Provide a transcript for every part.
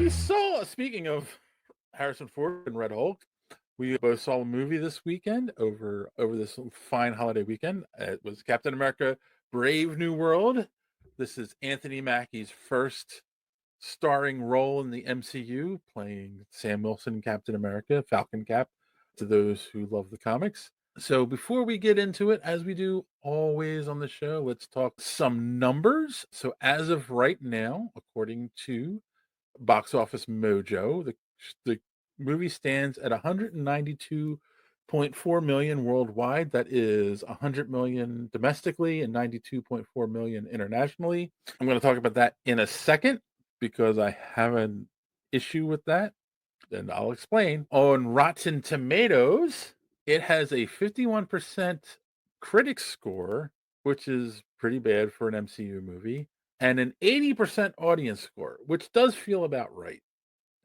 Speaking of Harrison Ford and Red Hulk, we both saw a movie this weekend over this fine holiday weekend. It was Captain America: Brave New World. This is Anthony Mackie's first starring role in the MCU, playing Sam Wilson, Captain America, Falcon Cap, to those who love the comics. So before we get into it, as we do always on the show, let's talk some numbers. So as of right now, according to Box Office Mojo, the movie stands at 192.4 million worldwide. That is 100 million domestically and 92.4 million internationally. I'm going to talk about that in a second because I have an issue with that, and I'll explain. On Rotten Tomatoes, it has a 51% critic score, which is pretty bad for an MCU movie, and an 80% audience score, which does feel about right,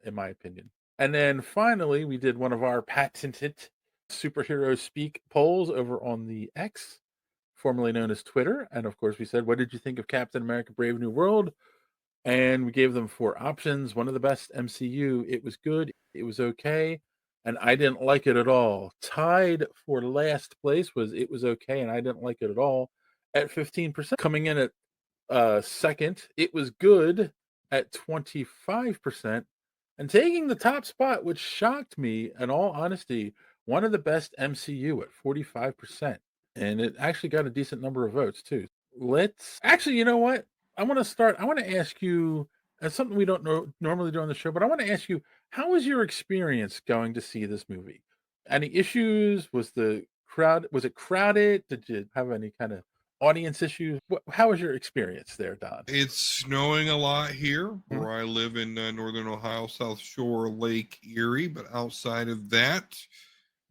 in my opinion. And then finally, we did one of our patented superhero speak polls over on the X, formerly known as Twitter. And of course, we said, what did you think of Captain America: Brave New World? And we gave them 4 options. One of the best: MCU, it was good, it was okay, and I didn't like it at all. Tied for last place was it was okay and I didn't like it at all at 15%. Coming in at second, it was good at 25%. And taking the top spot, which shocked me, in all honesty, one of the best: MCU at 45%. And it actually got a decent number of votes too. Let's actually, you know what? I want to start. I want to ask you, it's something we don't normally do on the show, but I want to ask you, how was your experience going to see this movie? Any issues? Was it crowded? Did you have any kind of audience issues? How was your experience there, Don? It's snowing a lot here Mhm. where I live in northern Ohio, South Shore, Lake Erie. But outside of that,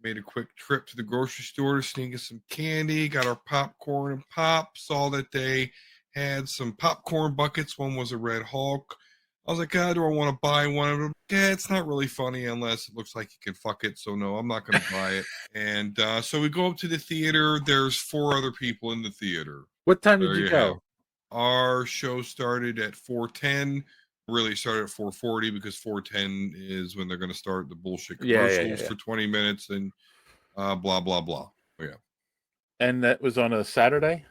made a quick trip to the grocery store to sneak us some candy, got our popcorn and pop. Saw that they had some popcorn buckets. One was a Red Hulk. I was like, God, do I want to buy one of them? Yeah, it's not really funny unless it looks like you can fuck it. So, no, I'm not going to buy it. And so we go up to the theater. There's 4 other people in the theater. What time did There you you have it. go? Our show started at 4:10. Really started at 4:40 because 4:10 is when they're going to start the bullshit commercials Yeah. for 20 minutes and blah blah blah. Yeah. And that was on a Saturday?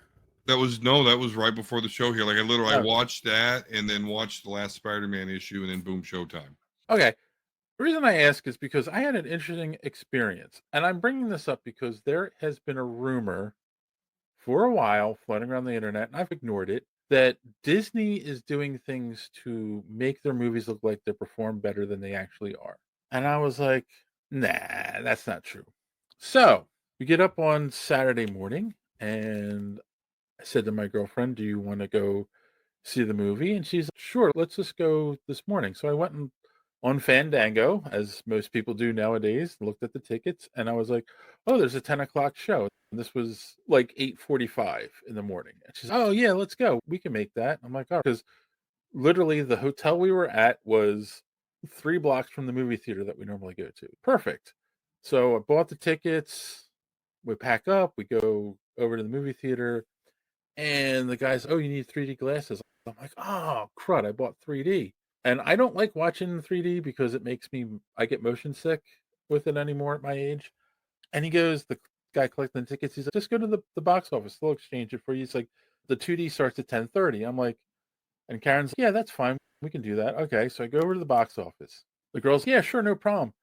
That was right before the show here. Like I Oh, watched that and then watched the last Spider-Man issue and then boom, showtime. okay. The reason I ask is because I had an interesting experience. And I'm bringing this up because there has been a rumor for a while floating around the internet, and I've ignored it, that Disney is doing things to make their movies look like they perform better than they actually are. And I was like, nah, that's not true. So we get up on Saturday morning, and I said to my girlfriend, do you want to go see the movie? And she's like, sure, let's just go this morning. So I went on Fandango, as most people do nowadays, looked at the tickets, and I was like, oh, there's a 10 o'clock show. And this was like 8:45 in the morning. And she's, oh yeah, let's go. We can make that. I'm like, oh, because literally the hotel we were at was 3 blocks from the movie theater that we normally go to. Perfect. So I bought the tickets. We pack up. We go over to the movie theater, and the guy's, oh, you need 3D glasses. I'm like, oh, crud, I bought 3D. And I don't like watching 3D because I get motion sick with it anymore at my age. And he goes, the guy collecting the tickets, he's like, just go to the box office. They'll exchange it for you. He's like, the 2D starts at 10:30. I'm like, and Karen's like, yeah, that's fine. We can do that. Okay. So I go over to the box office. The girl's, yeah, sure, no problem.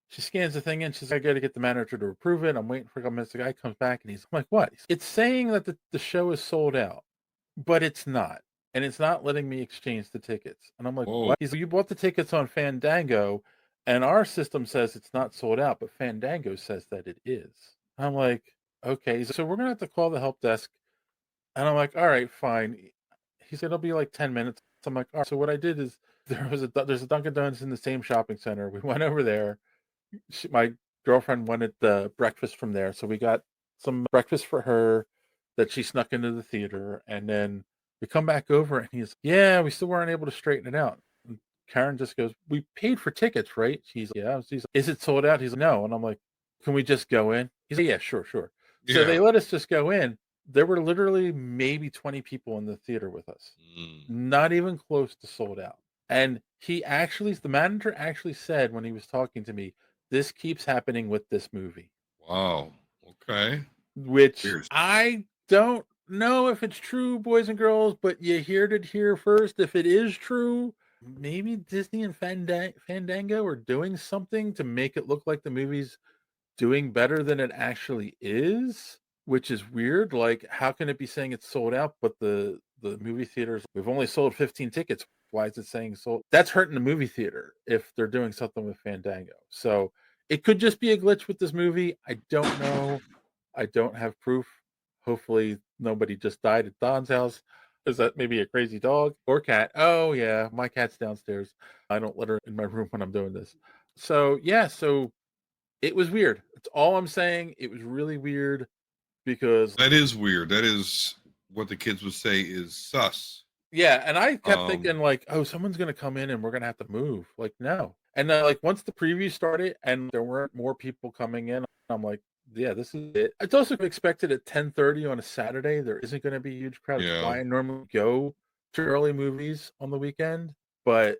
She scans the thing in. She's like, I got to get the manager to approve it. I'm waiting for a couple minutes. The guy comes back and I'm like, what? It's saying that the show is sold out, but it's not. And it's not letting me exchange the tickets. And I'm like, Whoa. what? He's like, you bought the tickets on Fandango, and our system says it's not sold out, but Fandango says that it is. I'm like, okay. So we're going to have to call the help desk. And I'm like, all right, fine. He said, it'll be like 10 minutes. I'm like, all right. So what I did is there's a Dunkin' Donuts in the same shopping center. We went over there. My girlfriend wanted the breakfast from there. So we got some breakfast for her that she snuck into the theater. And then we come back over and he's, yeah, we still weren't able to straighten it out. And Karen just goes, we paid for tickets, right? She's like, yeah. She's like, is it sold out? He's like, no. And I'm like, can we just go in? He's like, yeah, sure. So they Yeah. let us just go in. There were literally maybe 20 people in the theater with us. Mm. Not even close to sold out. And the manager actually said when he was talking to me, this keeps happening with this movie, Wow. Okay. which Weird. I don't know if it's true, boys and girls, but you heard it here first. If it is true, maybe Disney and Fandango are doing something to make it look like the movie's doing better than it actually is, which is weird. Like, how can it be saying it's sold out, but the movie theaters, we've only sold 15 tickets. Why is it saying sold? That's hurting the movie theater if they're doing something with Fandango. So it could just be a glitch with this movie. I don't know. I don't have proof. Hopefully nobody just died at Don's house. Is that maybe a crazy dog or cat? Oh yeah, my cat's downstairs. I don't let her in my room when I'm doing this. So yeah, so it was weird. That's all I'm saying. It was really weird because That is weird. That is what the kids would say is sus. yeah, and I kept Um, thinking like, oh, someone's gonna come in and we're gonna have to move. Like, no. And then like once the preview started and there weren't more people coming in, I'm like, yeah, this is it. It's also expected at 10:30 on a Saturday. There isn't gonna be a huge crowd. It's yeah. why I normally go to early movies on the weekend. But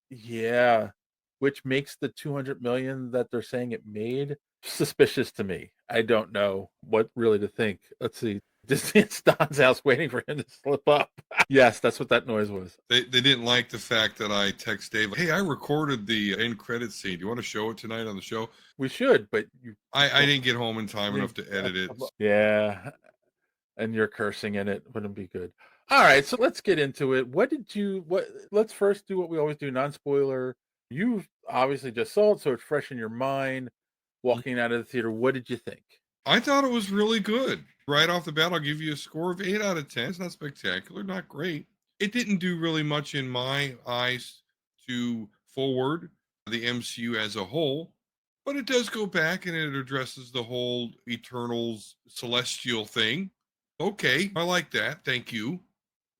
yeah, which makes the 200 million that they're saying it made suspicious to me. I don't know what really to think. Let's see. Disney at Don's house waiting for him to slip up. Yes, that's what that noise was. They didn't like the fact that I text Dave, hey, I recorded the end credit scene. Do you want to show it tonight on the show? We should, but you I don't. didn't get home in time You enough to edit it. yeah, and you're cursing in it wouldn't be good. All right, so let's get into it. What did you? What? Let's first do what we always do, non-spoiler. You obviously just saw it, so it's fresh in your mind. Walking out of the theater, what did you think? I thought it was really good. Right off the bat, I'll give you a score of 8 out of 10. It's not spectacular, not great. It didn't do really much in my eyes to forward the MCU as a whole, but it does go back and it addresses the whole Eternals celestial thing. Okay, I like that. Thank you.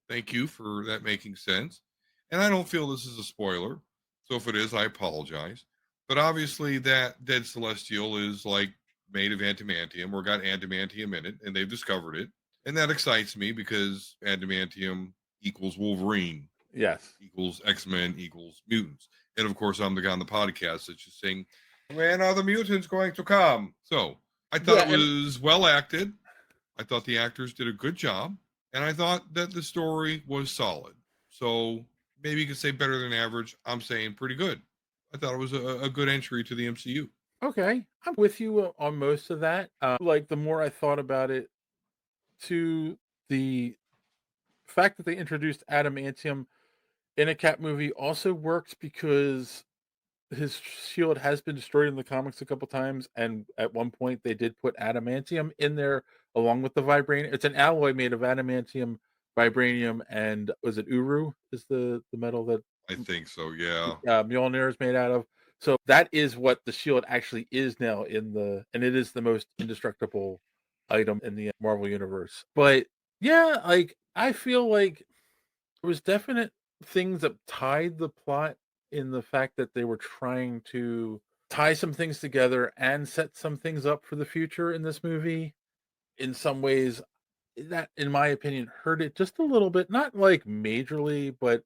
Thank you for that making sense. And I don't feel this is a spoiler. So if it is, I apologize. But obviously, that dead celestial is like made of adamantium or got adamantium in it, and they've discovered it. And that excites me because adamantium equals Wolverine, Yes. equals X-Men, equals mutants. And of course, I'm the guy on the podcast that's just saying, when are the mutants going to come? So I thought Yeah, it and was well acted. I thought the actors did a good job, and I thought that the story was solid. So maybe you could say better than average. I'm saying pretty good. I thought it was a good entry to the MCU. okay, I'm with you on most of that. Like the more I thought about it, to the fact that they introduced adamantium in a cat movie also works because his shield has been destroyed in the comics a couple times, and at one point they did put adamantium in there along with the vibranium. It's an alloy made of adamantium, vibranium, and was it uru? Is the metal that I think so. Yeah. Mjolnir is made out of? So that is what the shield actually is now and it is the most indestructible item in the Marvel universe. But yeah, like I feel like there was definite things that tied the plot in the fact that they were trying to tie some things together and set some things up for the future in this movie. In some ways, that, in my opinion, hurt it just a little bit. Not like majorly, but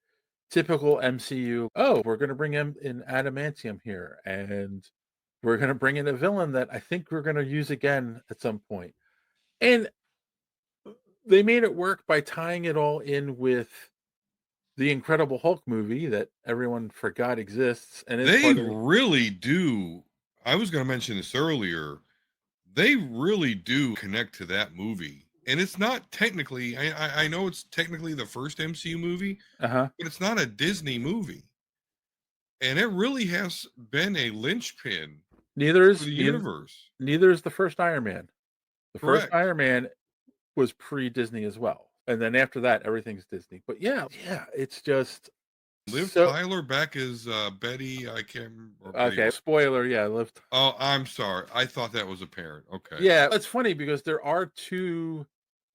typical MCU. Oh, we're going to bring in adamantium here, and we're going to bring in a villain that I think we're going to use again at some point. And they made it work by tying it all in with the Incredible Hulk movie that everyone forgot exists and is They part of the really do. I was going to mention this earlier. They really do connect to that movie. And it's not technically, I know it's technically the first MCU movie, uh-huh. but it's not a Disney movie. And it really has been a linchpin Neither for is the neither, universe. neither is the first Iron Man. The first Correct. Iron Man was pre-Disney as well. And then after that, everything's Disney. But yeah, it's just Liv so Tyler back as Betty. I can't remember. Or Betty okay. White. Spoiler, yeah, lived. Oh, I'm sorry. I thought that was apparent. Okay. Yeah, it's funny because there are two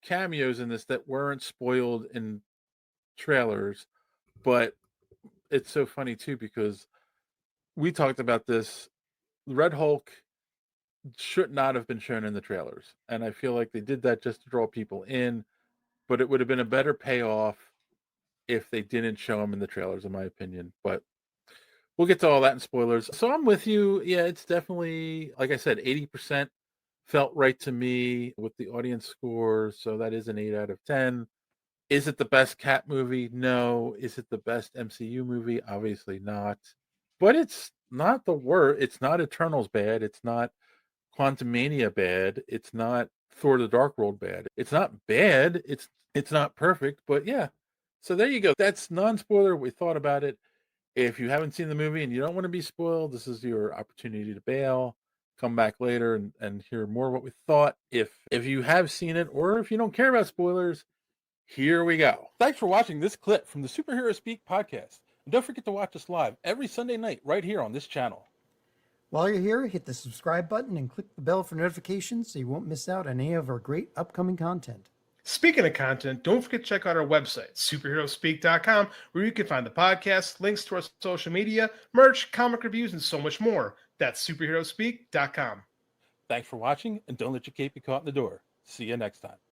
cameos in this that weren't spoiled in trailers, but it's so funny too because we talked about this. Red Hulk should not have been shown in the trailers. And I feel like they did that just to draw people in, but it would have been a better payoff if they didn't show him in the trailers, in my opinion. But we'll get to all that in spoilers. So I'm with you. Yeah, it's definitely, like I said, 80% felt right to me with the audience score. So that is an 8 out of 10. Is it the best cat movie? No. Is it the best MCU movie? Obviously not. But it's not the worst. It's not Eternals bad. It's not Quantumania bad. It's not Thor the Dark World bad. It's not bad. It's not perfect, but yeah. So there you go. That's non-spoiler. We thought about it. If you haven't seen the movie and you don't want to be spoiled, this is your opportunity to bail. Come back later and hear more what we thought. If you have seen it or if you don't care about spoilers, here we go. Thanks for watching this clip from the Superhero Speak podcast. And don't forget to watch us live every Sunday night right here on this channel. While you're here, hit the subscribe button and click the bell for notifications so you won't miss out on any of our great upcoming content. Speaking of content, don't forget to check out our website, superheroespeak.com, where you can find the podcast, links to our social media, merch, comic reviews, and so much more. That's superheroespeak.com. Thanks for watching, and don't let your cape be caught in the door. See you next time.